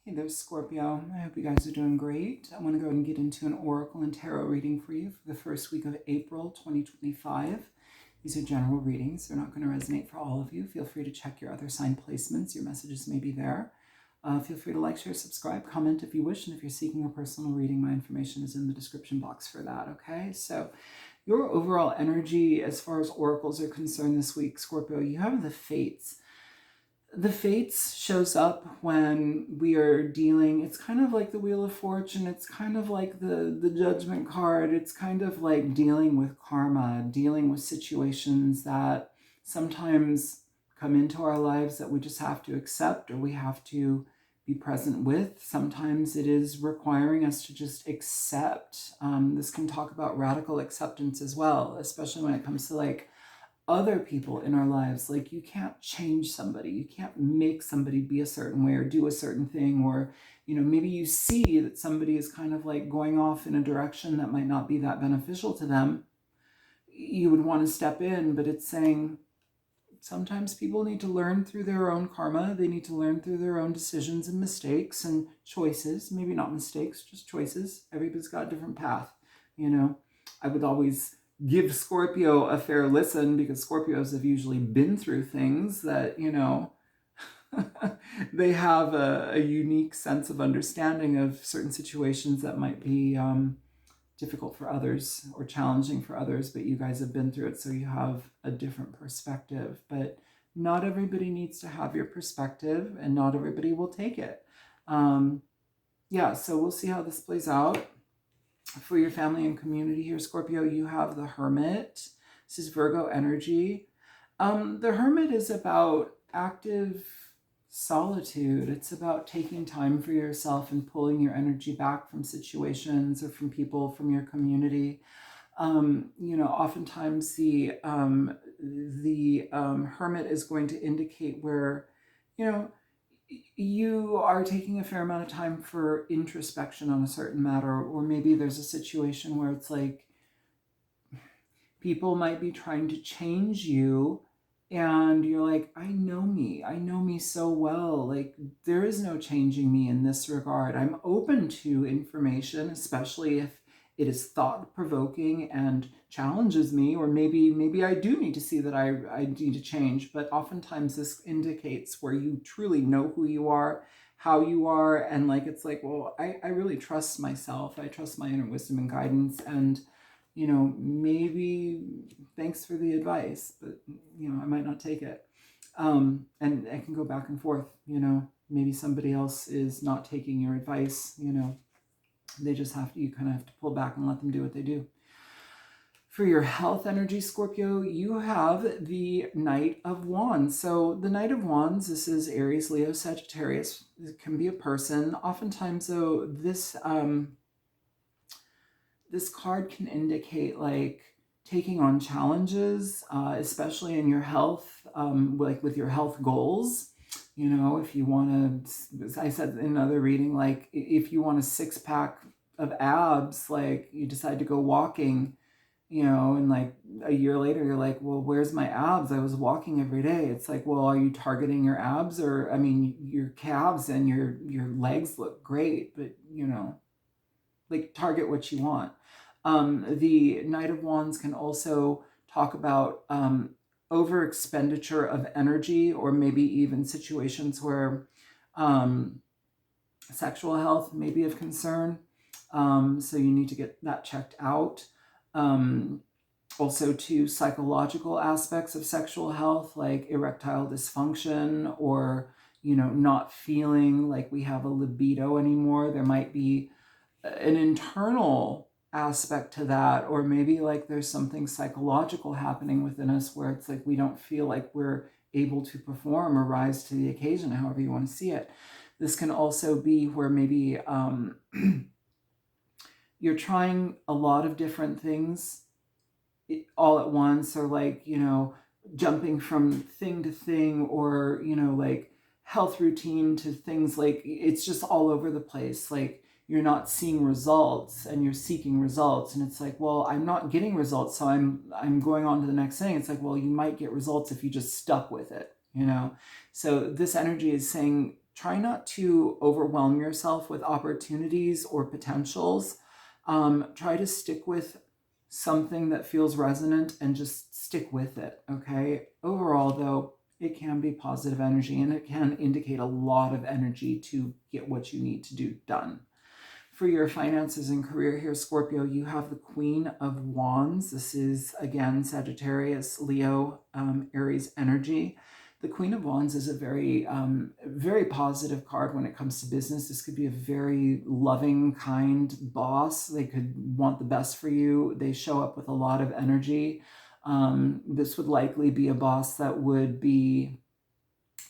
Hey there, Scorpio. I hope you guys are doing great. I want to go ahead and get into an oracle and tarot reading for you for the first week of April 2025. These are general readings. They're not going to resonate for all of you. Feel free to check your other sign placements. Your messages may be there. Feel free to like, share, subscribe, comment if you wish. And if you're seeking a personal reading, my information is in the description box for that, okay? So your overall energy as far as oracles are concerned this week, Scorpio, you have the Fates. The Fates shows up when we are dealing, it's kind of like the Wheel of Fortune, it's kind of like the Judgment card, it's kind of like dealing with karma, dealing with situations that sometimes come into our lives that we just have to accept or we have to be present with. Sometimes it is requiring us to just accept. This can talk about radical acceptance as well, especially when it comes to like other people in our lives. Like, you can't change somebody, you can't make somebody be a certain way or do a certain thing, or maybe you see that somebody is kind of like going off in a direction that might not be that beneficial to them. You would want to step in, but it's saying sometimes people need to learn through their own karma. They need to learn through their own decisions and mistakes and choices. Maybe not mistakes, just choices. Everybody's got a different path. I would always give Scorpio a fair listen, because Scorpios have usually been through things that, they have a unique sense of understanding of certain situations that might be difficult for others or challenging for others, but you guys have been through it, so you have a different perspective. But not everybody needs to have your perspective, and not everybody will take it. So we'll see how this plays out. For your family and community here, Scorpio, you have the Hermit. This is Virgo energy. The Hermit is about active solitude. It's about taking time for yourself and pulling your energy back from situations or from people from your community. Oftentimes the Hermit is going to indicate where, you are taking a fair amount of time for introspection on a certain matter, or maybe there's a situation where it's like people might be trying to change you, and you're like, I know me so well. Like, there is no changing me in this regard. I'm open to information, especially if it is thought-provoking and challenges me, or maybe I do need to see that I need to change. But oftentimes this indicates where you truly know who you are, how you are, and like, it's like, well, I really trust myself. I trust my inner wisdom and guidance, and maybe thanks for the advice, but I might not take it. And it can go back and forth. Maybe somebody else is not taking your advice. They just you kind of have to pull back and let them do what they do. For your health energy, Scorpio, you have the Knight of Wands. So the Knight of Wands, this is Aries, Leo, Sagittarius. It can be a person. Oftentimes, though, this card can indicate like taking on challenges, especially in your health, like with your health goals. If you want to, I said in another reading, like if you want a 6-pack of abs, like you decide to go walking, and like a year later, you're like, well, where's my abs? I was walking every day. It's like, well, are you targeting your abs? Or, your calves and your legs look great, but like target what you want. The Knight of Wands can also talk about over expenditure of energy, or maybe even situations where sexual health may be of concern. So you need to get that checked out. Also to psychological aspects of sexual health, like erectile dysfunction, or, not feeling like we have a libido anymore. There might be an internal aspect to that, or maybe like there's something psychological happening within us where it's like we don't feel like we're able to perform or rise to the occasion, however you want to see it. This can also be where maybe you're trying a lot of different things all at once, or like, jumping from thing to thing, or, like health routine to things, like it's just all over the place. Like, you're not seeing results and you're seeking results, and it's like, well, I'm not getting results, so I'm going on to the next thing. It's like, well, you might get results if you just stuck with it. So this energy is saying try not to overwhelm yourself with opportunities or potentials. Try to stick with something that feels resonant and just stick with it, okay? Overall, though, it can be positive energy and it can indicate a lot of energy to get what you need to do done. For your finances and career here, Scorpio, you have the Queen of Wands. This is, again, Sagittarius, Leo, Aries energy. The Queen of Wands is a very positive card when it comes to business. This could be a very loving, kind boss. They could want the best for you. They show up with a lot of energy. This would likely be a boss that would be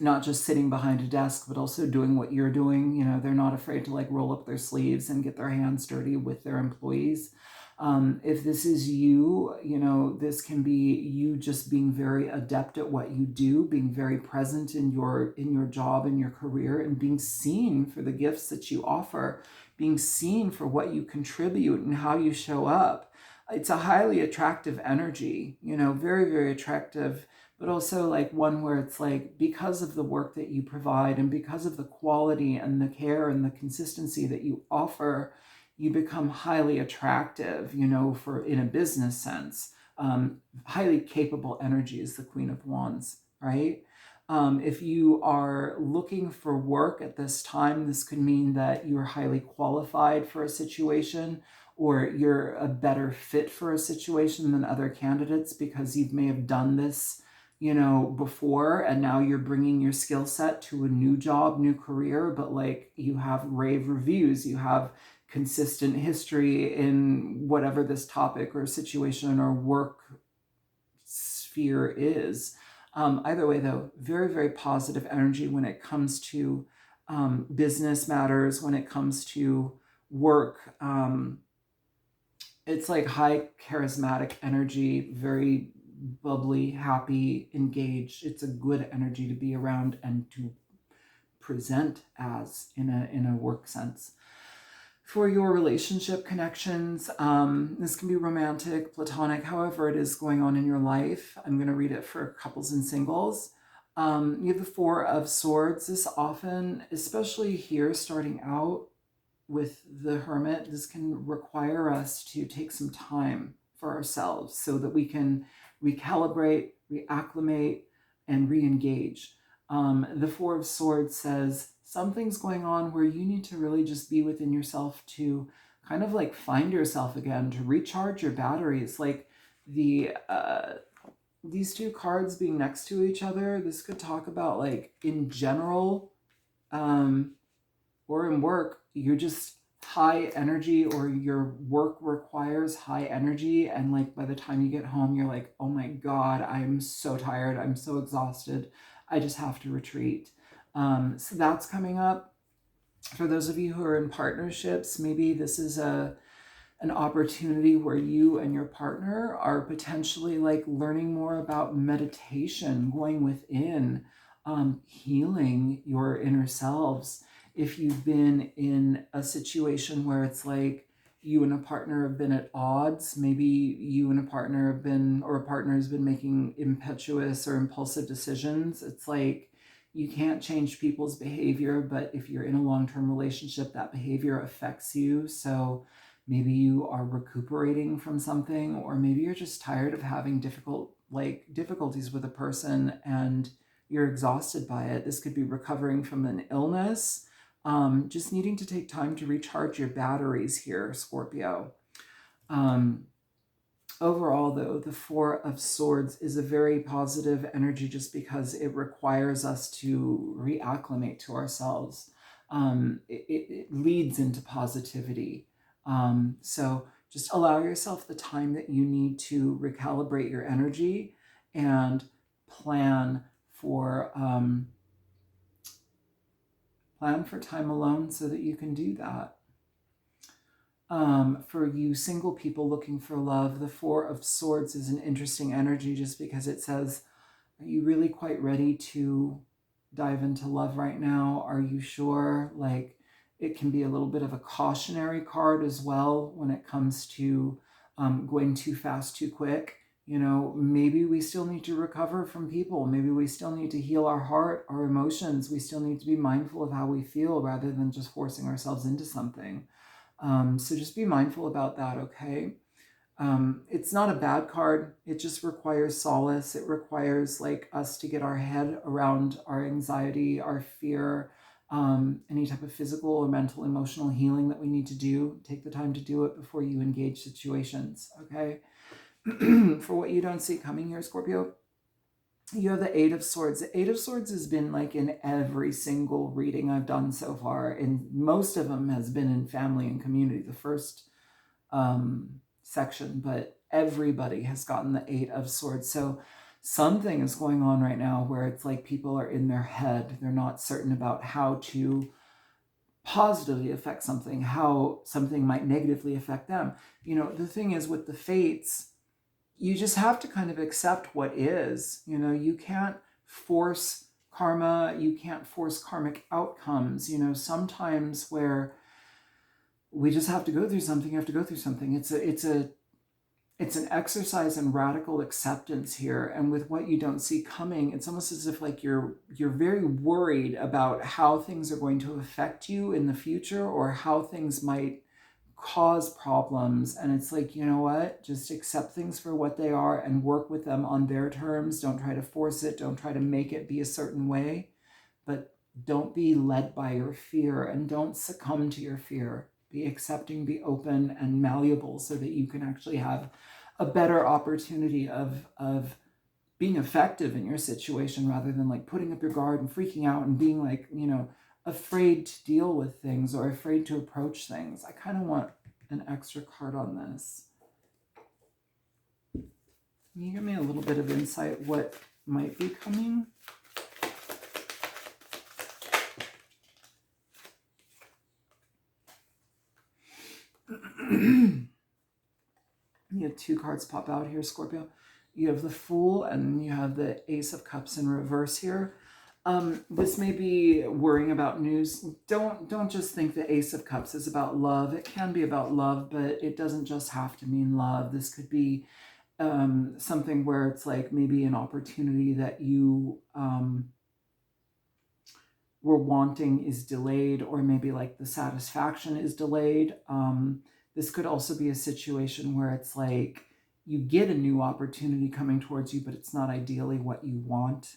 not just sitting behind a desk, but also doing what you're doing. You know, they're not afraid to like roll up their sleeves and get their hands dirty with their employees. If this is you, you know, this can be you just being very adept at what you do, being very present in your job and your career, and being seen for the gifts that you offer, being seen for what you contribute and how you show up. It's a highly attractive energy, you know, very, very attractive, but also like one where it's like, because of the work that you provide and because of the quality and the care and the consistency that you offer, you become highly attractive, you know, for in a business sense. Highly capable energy is the Queen of Wands, right? If you are looking for work at this time, this could mean that you're highly qualified for a situation, or you're a better fit for a situation than other candidates because you may have done this, you know, before, and now you're bringing your skill set to a new job, new career, but like you have rave reviews, you have consistent history in whatever this topic or situation or work sphere is. Either way, though, very, very positive energy when it comes to business matters, when it comes to work. It's like high charismatic energy, very bubbly, happy, engaged. It's a good energy to be around and to present as in a work sense. For your relationship connections, this can be romantic, platonic, however it is going on in your life. I'm going to read it for couples and singles. You have the Four of Swords. This often, especially here starting out with the Hermit, this can require us to take some time for ourselves so that we can recalibrate, reacclimate, and re-engage. The Four of Swords says something's going on where you need to really just be within yourself to kind of like find yourself again, to recharge your batteries. Like these two cards being next to each other, this could talk about like in general, or in work, you're just high energy, or your work requires high energy, and like by the time you get home you're like, oh my god, I'm so tired, I'm so exhausted, I just have to retreat. So that's coming up. For those of you who are in partnerships, maybe this is an opportunity where you and your partner are potentially like learning more about meditation, going within, healing your inner selves. If you've been in a situation where it's like you and a partner have been at odds, maybe you and a partner have been, or a partner has been making impetuous or impulsive decisions, it's like you can't change people's behavior, but if you're in a long-term relationship, that behavior affects you. So maybe you are recuperating from something, or maybe you're just tired of having difficulties with a person and you're exhausted by it. This could be recovering from an illness, just needing to take time to recharge your batteries here, Scorpio. Overall, though, the Four of Swords is a very positive energy just because it requires us to reacclimate to ourselves. It leads into positivity. So just allow yourself the time that you need to recalibrate your energy and plan for time alone so that you can do that. For you single people looking for love, the Four of Swords is an interesting energy just because it says, are you really quite ready to dive into love right now? Are you sure? Like, it can be a little bit of a cautionary card as well when it comes to going too fast, too quick. You know, maybe we still need to recover from people. Maybe we still need to heal our heart, our emotions. We still need to be mindful of how we feel rather than just forcing ourselves into something. So just be mindful about that, okay? It's not a bad card. It just requires solace. It requires like us to get our head around our anxiety, our fear, any type of physical or mental, emotional healing that we need to do. Take the time to do it before you engage situations, okay? For what you don't see coming here, Scorpio, you have the Eight of Swords. The Eight of Swords has been like in every single reading I've done so far, and most of them has been in family and community, the first section, but everybody has gotten the Eight of Swords. So something is going on right now where it's like people are in their head. They're not certain about how to positively affect something, how something might negatively affect them. You know, the thing is with the fates, you just have to kind of accept what is. You know, you can't force karma, you can't force karmic outcomes. You know, sometimes where we just have to go through something, you have to go through something. It's an exercise in radical acceptance here. And with what you don't see coming, it's almost as if like you're very worried about how things are going to affect you in the future or how things might cause problems. And it's like, you know what, just accept things for what they are and work with them on their terms. Don't try to force it. Don't try to make it be a certain way, but don't be led by your fear and don't succumb to your fear. Be accepting, be open and malleable so that you can actually have a better opportunity of being effective in your situation rather than like putting up your guard and freaking out and being like, you know, afraid to deal with things or afraid to approach things. I kind of want an extra card on this. Can you give me a little bit of insight what might be coming? You have two cards pop out here, Scorpio. You have the Fool and you have the Ace of Cups in reverse here. This may be worrying about news. Don't just think the Ace of Cups is about love. It can be about love, but it doesn't just have to mean love. This could be something where it's like maybe an opportunity that you were wanting is delayed, or maybe like the satisfaction is delayed. This could also be a situation where it's like you get a new opportunity coming towards you, but it's not ideally what you want.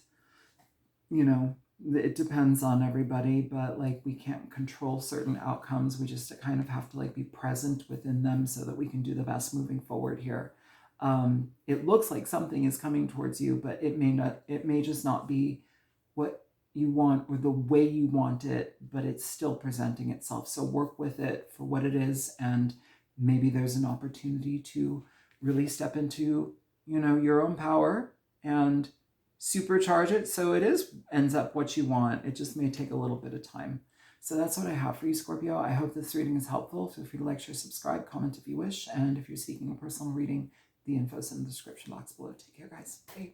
You know, it depends on everybody, but like we can't control certain outcomes. We just kind of have to like be present within them so that we can do the best moving forward here. It looks like something is coming towards you, but it may just not be what you want or the way you want it, but it's still presenting itself. So work with it for what it is, and maybe there's an opportunity to really step into, you know, your own power and supercharge it so it ends up what you want. It just may take a little bit of time. So that's what I have for you, Scorpio. I hope this reading is helpful. Feel free to like, share, subscribe, comment if you wish. And if you're seeking a personal reading, the info's in the description box below. Take care, guys. Bye.